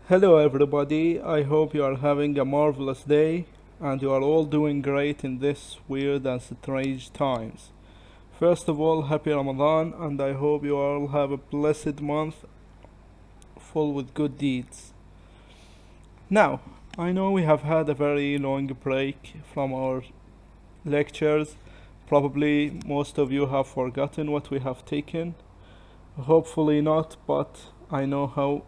Hello, everybody. I hope you are having a marvelous day and you are all doing great in this weird and strange times. First of all, happy Ramadan, and I hope you all have a blessed month full with good deeds. Now, I know we have had a very long break from our lectures. Probably most of you have forgotten what we have taken. Hopefully not, but I know how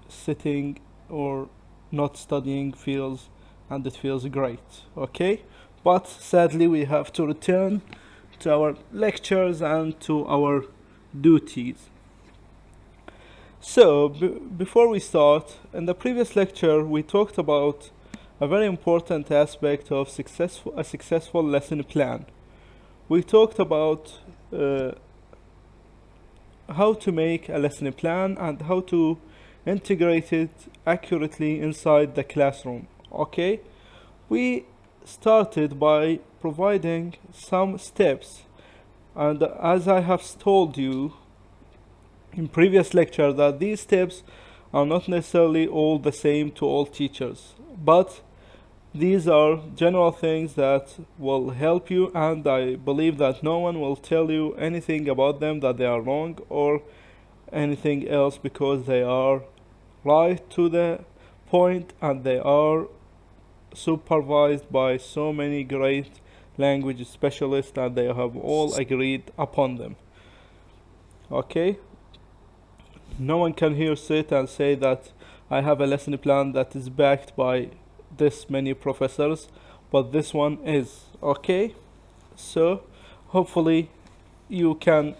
sitting or not studying feels, and it feels great. Okay, but sadly we have to return to our lectures and to our duties. So before we start, in the previous lecture we talked about a very important aspect of a successful lesson plan. We talked about how to make a lesson plan and how to integrate it accurately inside the classroom. Okay, we started by providing some steps, and as I have told you in previous lecture that these steps are not necessarily all the same to all teachers, but these are general things that will help you, and I believe that no one will tell you anything about them that they are wrong or anything else, because they are right to the point and they are supervised by so many great language specialists and they have all agreed upon them. Okay, no one can here sit and say that I have a lesson plan that is backed by this many professors, but this one is. Okay, so hopefully you can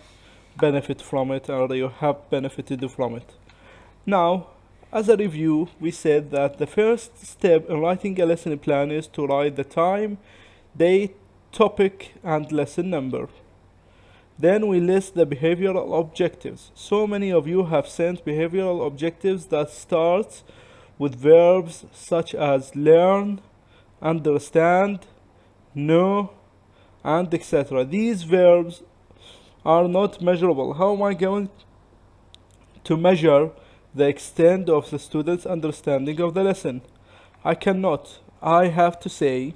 benefit from it, or you have benefited from it. Now, as a review, we said that the first step in writing a lesson plan is to write the time, date, topic, and lesson number. Then we list the behavioral objectives. So many of you have sent behavioral objectives that starts with verbs such as learn, understand, know, and etc. These verbs are not measurable. How am I going to measure the extent of the student's understanding of the lesson? I cannot. I have to say,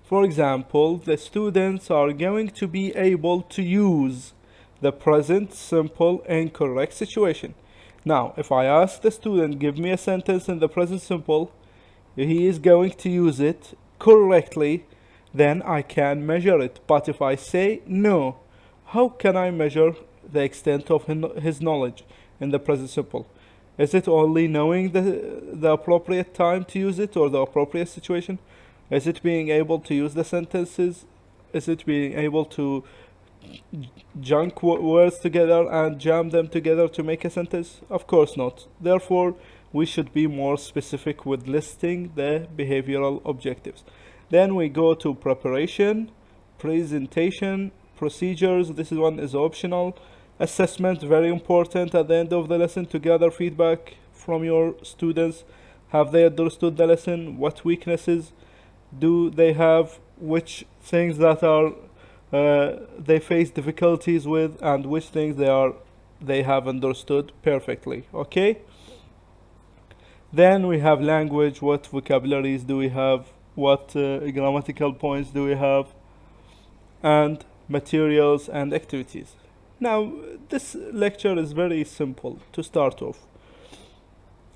for example, the students are going to be able to use the present simple in correct situation. Now, if I ask the student, give me a sentence in the present simple, he is going to use it correctly, then I can measure it. But if I say no, how can I measure the extent of his knowledge in the present simple? Is it only knowing the appropriate time to use it or the appropriate situation? Is it being able to use the sentences? Is it being able to junk words together and jam them together to make a sentence? Of course not. Therefore, we should be more specific with listing the behavioral objectives. Then we go to preparation, presentation, procedures. This one is optional. Assessment, very important at the end of the lesson to gather feedback from your students. Have they understood the lesson? What weaknesses do they have? Which things that are they face difficulties with, and which things they have understood perfectly. Okay, then we have language. What vocabularies do we have? What grammatical points do we have? And materials and activities. Now, this lecture is very simple to start off.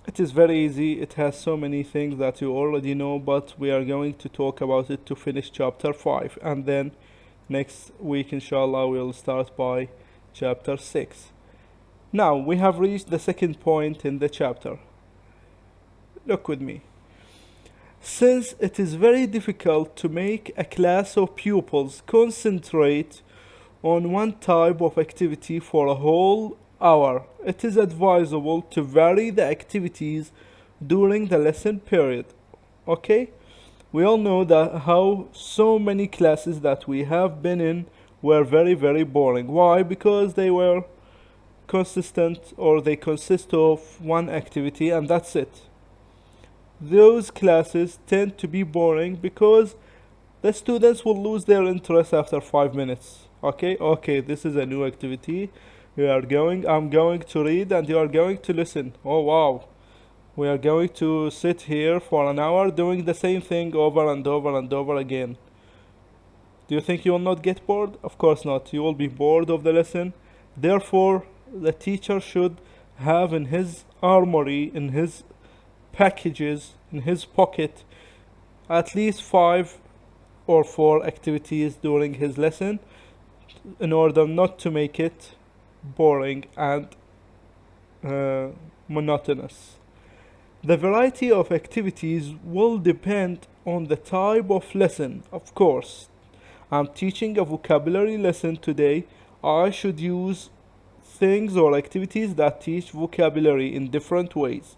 It is very easy. It has so many things that you already know, but we are going to talk about it to finish chapter 5, and then next week inshallah we'll start by chapter 6. Now we have reached the second point in the chapter. Look with me. Since it is very difficult to make a class of pupils concentrate on one type of activity for a whole hour, it is advisable to vary the activities during the lesson period. Okay? We all know that how so many classes that we have been in were very, very boring. Why? Because they were consistent, or they consist of one activity and that's it. Those classes tend to be boring because the students will lose their interest after 5 minutes. Okay, this is a new activity. I'm going to read and you are going to listen. Oh wow, We are going to sit here for an hour doing the same thing over and over and over again. Do you think you will not get bored? Of course not. You will be bored of the lesson. Therefore, the teacher should have in his armory, in his packages, in his pocket, at least 5 or 4 activities during his lesson in order not to make it boring and monotonous. The variety of activities will depend on the type of lesson, of course. I'm teaching a vocabulary lesson today. I should use things or activities that teach vocabulary in different ways.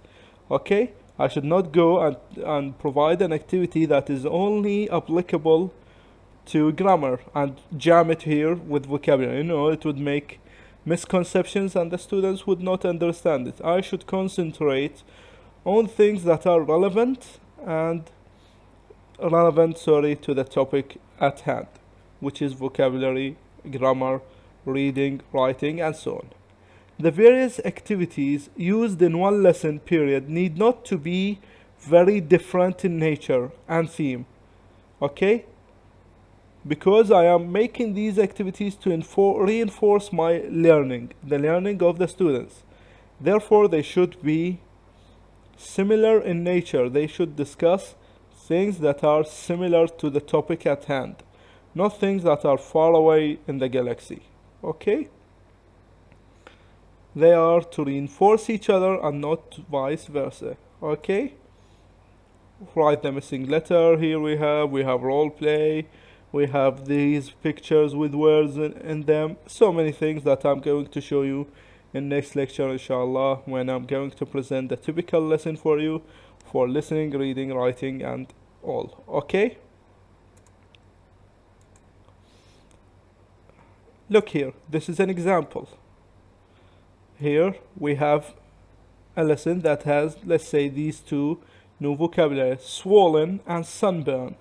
Okay? I should not go and provide an activity that is only applicable to grammar and jam it here with vocabulary. It would make misconceptions and the students would not understand it. I should concentrate on things that are relevant to the topic at hand, which is vocabulary, grammar, reading, writing, and so on. The various activities used in one lesson period need not to be very different in nature and theme. Okay? Because I am making these activities to reinforce my learning, the learning of the students. Therefore, they should be similar in nature. They should discuss things that are similar to the topic at hand, not things that are far away in the galaxy. Okay? They are to reinforce each other and not vice versa. Okay? Write the missing letter. Here we have role play. We have these pictures with words in them. So many things that I'm going to show you in next lecture, inshallah, when I'm going to present the typical lesson for you for listening, reading, writing, and all. Okay? Look here. This is an example. Here we have a lesson that has, let's say, these two new vocabulary, swollen and sunburn.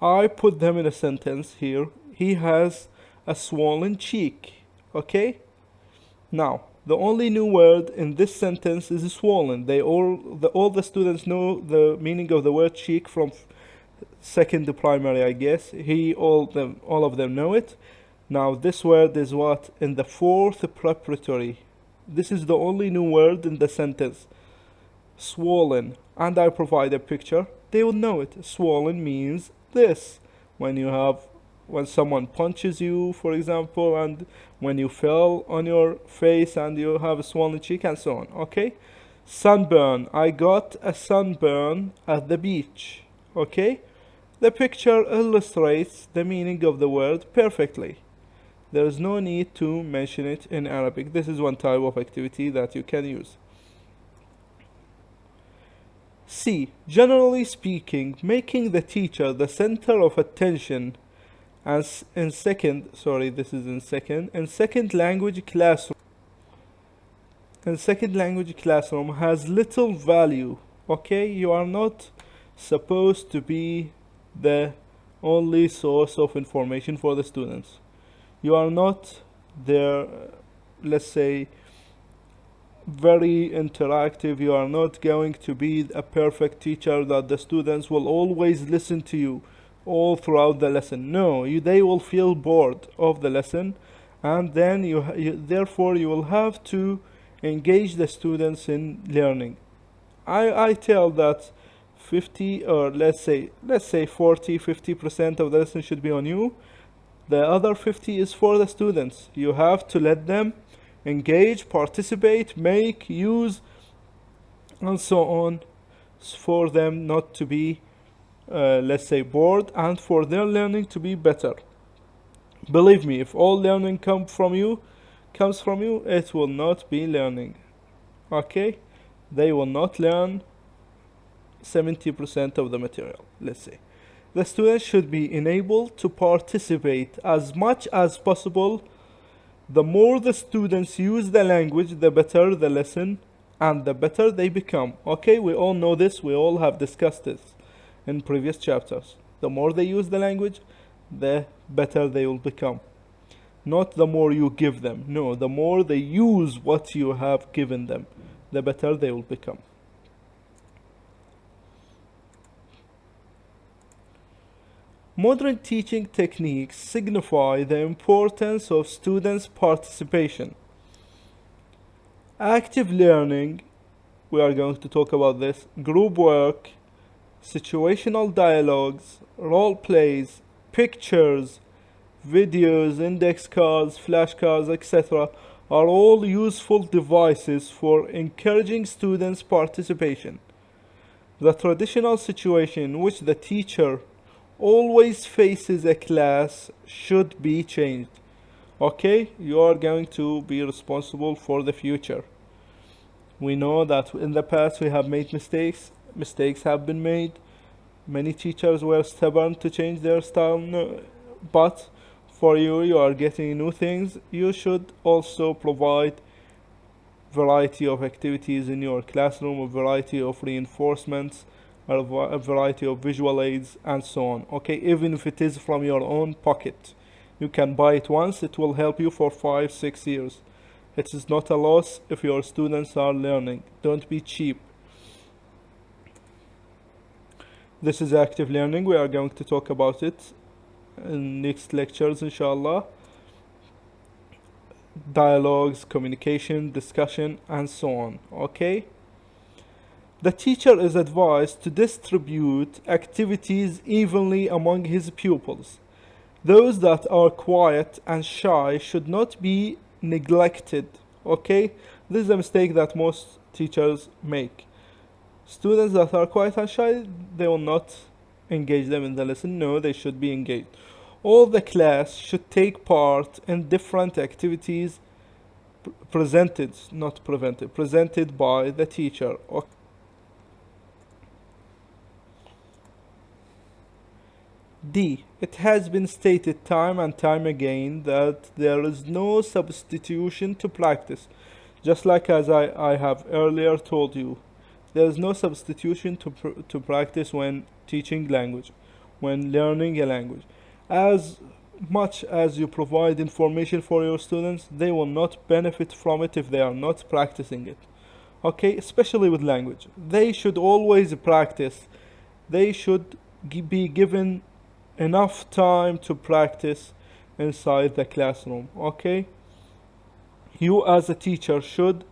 I put them in a sentence here. He has a swollen cheek. Okay? Now, the only new word in this sentence is swollen. All the students know the meaning of the word cheek from second primary, I guess. All of them know it. Now, this word is what? In the fourth preparatory. This is the only new word in the sentence. Swollen. And I provide a picture. They will know it. Swollen means this. When someone punches you, for example, and when you fell on your face and you have a swollen cheek and so on. Okay? Sunburn. I got a sunburn at the beach. Okay? The picture illustrates the meaning of the word perfectly. There is no need to mention it in Arabic. This is one type of activity that you can use. C. Generally speaking, making the teacher the center of attention as in second language classroom. In second language classroom has little value. Okay, you are not supposed to be the only source of information for the students. You are not their, let's say, very interactive. You are not going to be a perfect teacher that the students will always listen to you all throughout the lesson. No, they will feel bored of the lesson, and then therefore you will have to engage the students in learning. I tell that 50 or let's say 40-50% of the lesson should be on you. The other 50 is for the students. You have to let them engage, participate, make, use, and so on, for them not to be, let's say, bored, and for their learning to be better. Believe me, if all learning comes from you, it will not be learning. Okay? They will not learn 70% of the material, let's say. The students should be enabled to participate as much as possible. The more the students use the language, the better the lesson and the better they become. Okay, we all know this. We all have discussed this in previous chapters. The more they use the language, the better they will become. Not the more you give them. No, the more they use what you have given them, the better they will become. Modern teaching techniques signify the importance of students' participation. Active learning, we are going to talk about this, group work, situational dialogues, role plays, pictures, videos, index cards, flashcards, etc., are all useful devices for encouraging students' participation. The traditional situation in which the teacher always faces a class should be changed. Okay, you are going to be responsible for the future. We know that in the past we have made mistakes. Mistakes have been made. Many teachers were stubborn to change their style, but for you, you are getting new things. You should also provide variety of activities in your classroom, a variety of reinforcements, a variety of visual aids, and so on. Okay, even if it is from your own pocket, you can buy it once. It will help you for 5-6 years. It is not a loss if your students are learning. Don't be cheap. This is active learning. We are going to talk about it in next lectures, inshallah. Dialogues, communication, discussion, and so on. Okay, the teacher is advised to distribute activities evenly among his pupils. Those that are quiet and shy should not be neglected. Okay, this is a mistake that most teachers make. Students that are quiet and shy, they will not engage them in the lesson. No, they should be engaged. All the class should take part in different activities presented, not prevented, presented by the teacher. D. It has been stated time and time again that there is no substitution to practice. Just like as I have earlier told you, there is no substitution to practice when teaching language, when learning a language. As much as you provide information for your students, they will not benefit from it if they are not practicing it. Okay, especially with language. They should always practice. They should be given enough time to practice inside the classroom. Okay, you as a teacher should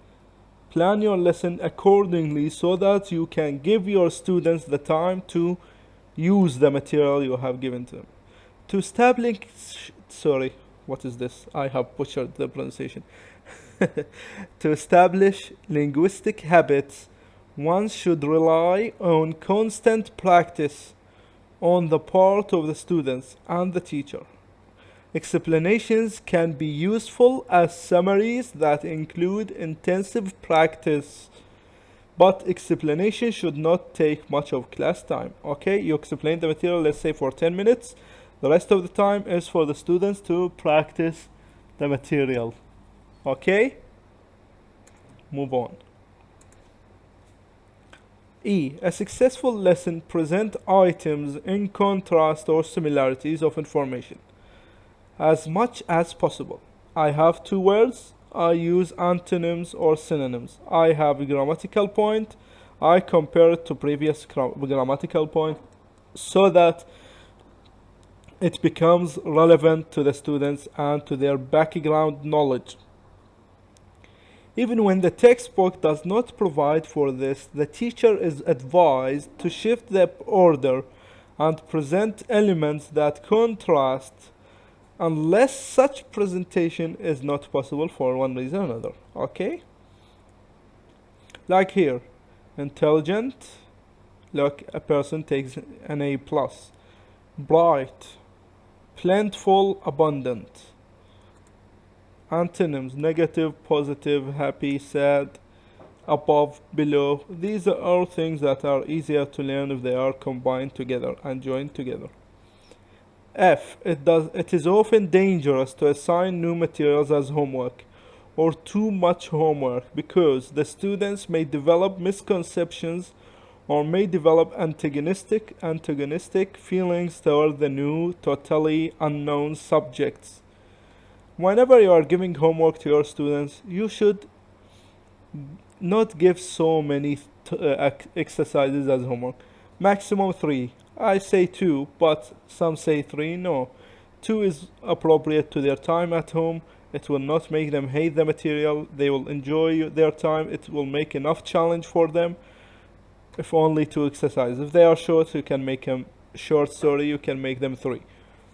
plan your lesson accordingly so that you can give your students the time to use the material you have given to them. To establish, sorry, what is this? I have butchered the pronunciation. To establish linguistic habits, one should rely on constant practice on the part of the students and the teacher. Explanations can be useful as summaries that include intensive practice, but explanation should not take much of class time. Okay, you explain the material, let's say for 10 minutes. The rest of the time is for the students to practice the material. Okay? Move on. E. A successful lesson presents items in contrast or similarities of information as much as possible. I have two words. I use antonyms or synonyms. I have a grammatical point. I compare it to previous grammatical point so that it becomes relevant to the students and to their background knowledge. Even when the textbook does not provide for this, the teacher is advised to shift the order and present elements that contrast unless such presentation is not possible for one reason or another. Okay? Like here, intelligent, look, a person takes an A+. Bright, plentiful, abundant. Antonyms: negative, positive, happy, sad, above, below. These are all things that are easier to learn if they are combined together and joined together. F. It is often dangerous to assign new materials as homework or too much homework because the students may develop misconceptions or may develop antagonistic feelings toward the new, totally unknown subjects. Whenever you are giving homework to your students, you should not give so many exercises as homework. Maximum 3. I say 2, but some say 3. No, 2 is appropriate to their time at home. It will not make them hate the material. They will enjoy their time. It will make enough challenge for them. If only 2 exercises. If they are short, you can make them short story. You can make them 3.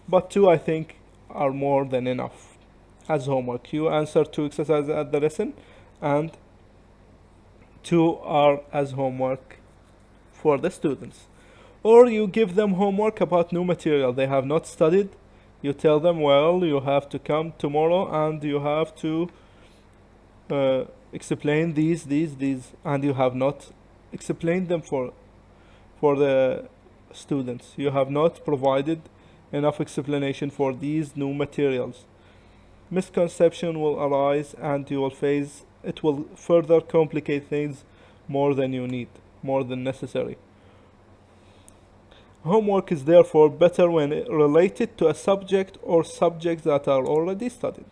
But 2, I think, are more than enough as homework. You answer 2 exercises at the lesson, and 2 are as homework for the students. Or you give them homework about new material they have not studied. You tell them, well, you have to come tomorrow and you have to explain these, and you have not explained them for the students. You have not provided enough explanation for these new materials. Misconception will arise and you will face it will further complicate things more than you need, more than necessary. Homework is therefore better when related to a subject or subjects that are already studied.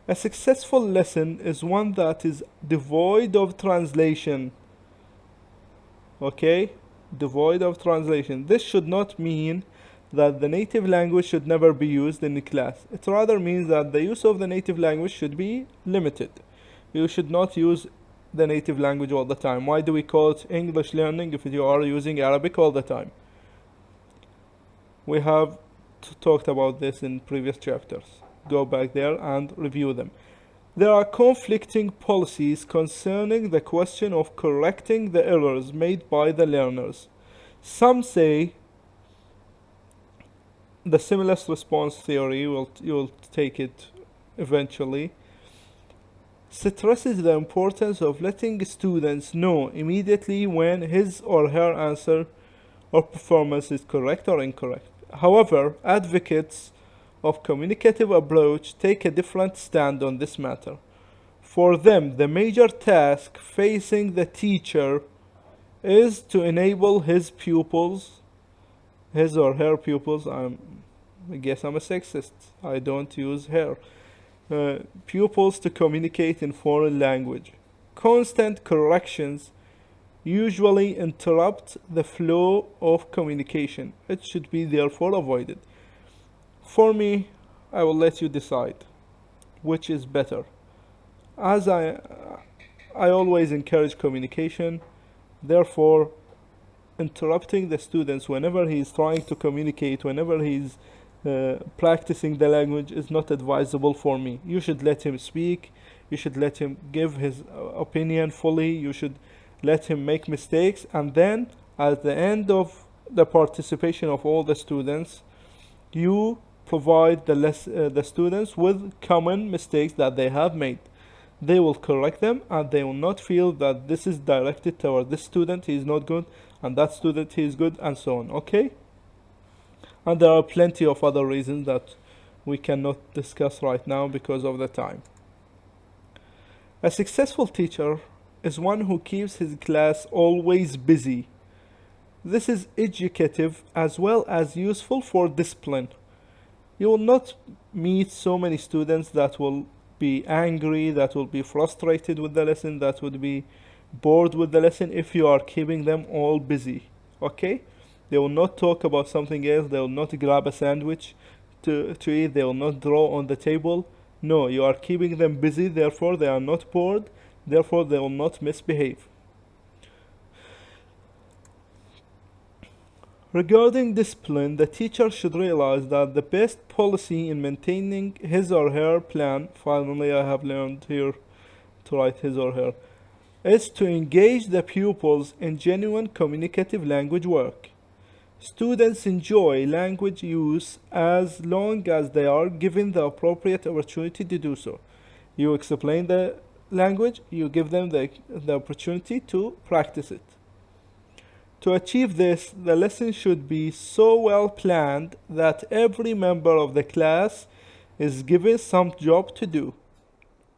A successful lesson is one that is devoid of translation. Okay? Devoid of translation. This should not mean that the native language should never be used in the class. It rather means that the use of the native language should be limited. You should not use the native language all the time. Why do we call it English learning if you are using Arabic all the time? We have talked about this in previous chapters. Go back there and review them. There are conflicting policies concerning the question of correcting the errors made by the learners. Some say the stimulus response theory, you'll take it eventually, stresses the importance of letting students know immediately when his or her answer or performance is correct or incorrect. However, advocates of communicative approach take a different stand on this matter. For them, the major task facing the teacher is to enable his or her pupils, I guess I'm a sexist, I don't use her, pupils to communicate in foreign language. Constant corrections usually interrupt the flow of communication. It should be therefore avoided. For me, I will let you decide which is better. As I always encourage communication, therefore interrupting the students whenever he is trying to communicate, whenever he's practicing the language is not advisable for me. You should let him speak, you should let him give his opinion fully, you should let him make mistakes, and then at the end of the participation of all the students, you provide the students with common mistakes that they have made. They will correct them and they will not feel that this is directed toward this student, he is not good, and that student he is good, and so on. Okay? And there are plenty of other reasons that we cannot discuss right now because of the time. A successful teacher is one who keeps his class always busy. This is educative as well as useful for discipline. You will not meet so many students that will be angry, that will be frustrated with the lesson, that would be bored with the lesson if you are keeping them all busy. Okay? They will not talk about something else, they will not grab a sandwich to eat, they will not draw on the table. No, you are keeping them busy, therefore they are not bored, therefore they will not misbehave. Regarding discipline, the teacher should realize that the best policy in maintaining his or her plan, finally I have learned here to write his or her, is to engage the pupils in genuine communicative language work. Students enjoy language use as long as they are given the appropriate opportunity to do so. You explain the language, you give them the opportunity to practice it. To achieve this, the lesson should be so well planned that every member of the class is given some job to do.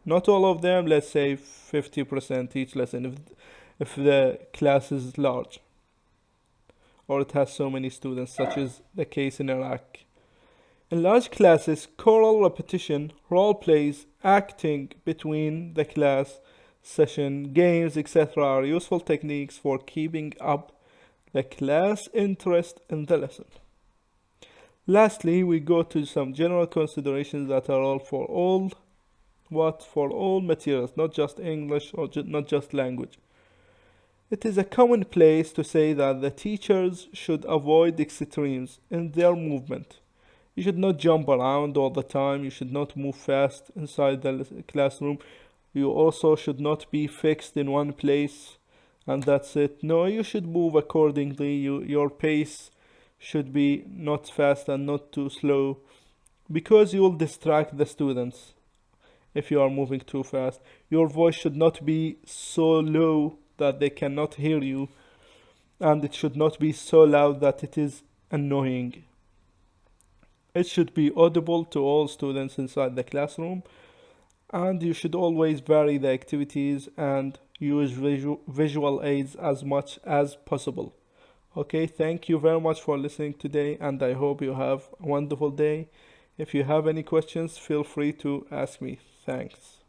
Not all of them, let's say 50% each lesson if the class is large or it has so many students, such as the case in Iraq. In large classes, choral repetition, role plays, acting between the class session, games, etc. are useful techniques for keeping up the class interest in the lesson. Lastly, we go to some general considerations that are all for all materials, not just English or not just language. It is a commonplace to say that the teachers should avoid extremes in their movement. You should not jump around all the time. You should not move fast inside the classroom. You also should not be fixed in one place and that's it. No, you should move accordingly. Your pace should be not fast and not too slow because you will distract the students if you are moving too fast. Your voice should not be so low that they cannot hear you, and it should not be so loud that it is annoying. It should be audible to all students inside the classroom, and you should always vary the activities and use visual aids as much as possible. Okay, thank you very much for listening today, and I hope you have a wonderful day. If you have any questions, feel free to ask me. Thanks.